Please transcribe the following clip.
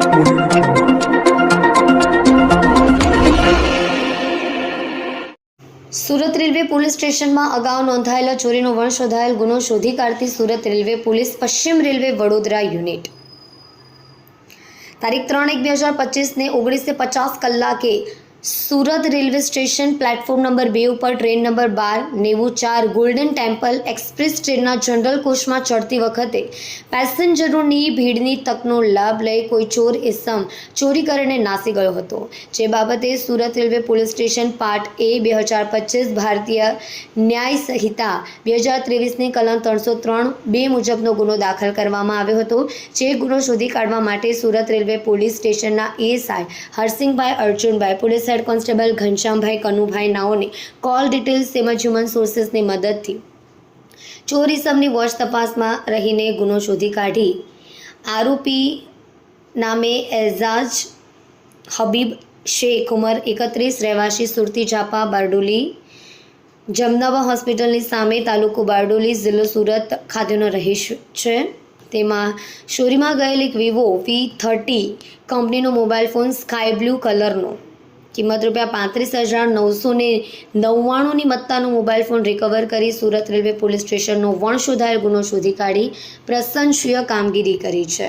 Surat railway police સ્ટેશનમાં અગાઉ નોંધાયેલા ચોરીનો વંશોધાયેલ ગુનો શોધી કાઢતી સુરત રેલવે પોલીસ પશ્ચિમ રેલવે વડોદરા યુનિટ તારીખ 3/1/2025 ને 19:50 કલાકે Surat railway station platform number 2 ઉપર train number 1294 golden temple express ટ્રેનના જનરલ કોચમાં ચડતી વખતે પેસેન્જરોની ભીડની તકનો લાભ લઈ કોઈ ચોર ઇસમ ચોરી કરીને નાસી ગયો હતો, જે બાબતે Surat railway police station part A 2025 ભારતીય ન્યાય સંહિતા 2023ની કલમ 303(2) મુજબનો ગુનો દાખલ કરવામાં આવ્યો હતો, જે ગુનો શોધી કાઢવા માટે સુરત રેલવે પોલીસ સ્ટેશનના ASI Harsingbhai Arjunbhai, police head constable Ghanshyambhai Kanubhai નાઓને કોલ ડિટેલ્સ તેમજ હ્યુમન સોર્સિસની મદદથી ચોર ઇસમની વોચ તપાસમાં રહીને ગુનો શોધી કાઢી આરોપી નામે એઝાજ હબીબ શેખ ઉંમર 31 રહેવાસી સુરતી જાપા બારડોલી જમનાબા હોસ્પિટલની સામે તાલુકો બારડોલી જિલ્લો સુરત ખાતેનો રહીશ છે। તેમાં ચોરીમાં ગયેલ એક વિવો V30 કંપનીનો મોબાઈલ ફોન સ્કાય બ્લુ કલરનો કિંમત ₹35,999ની મત્તાનો મોબાઈલ ફોન રિકવર કરી સુરત રેલવે પોલીસ સ્ટેશનનો વંશોધાયેલ ગુનો શોધી કાઢી પ્રશંસનીય કામગીરી કરી છે।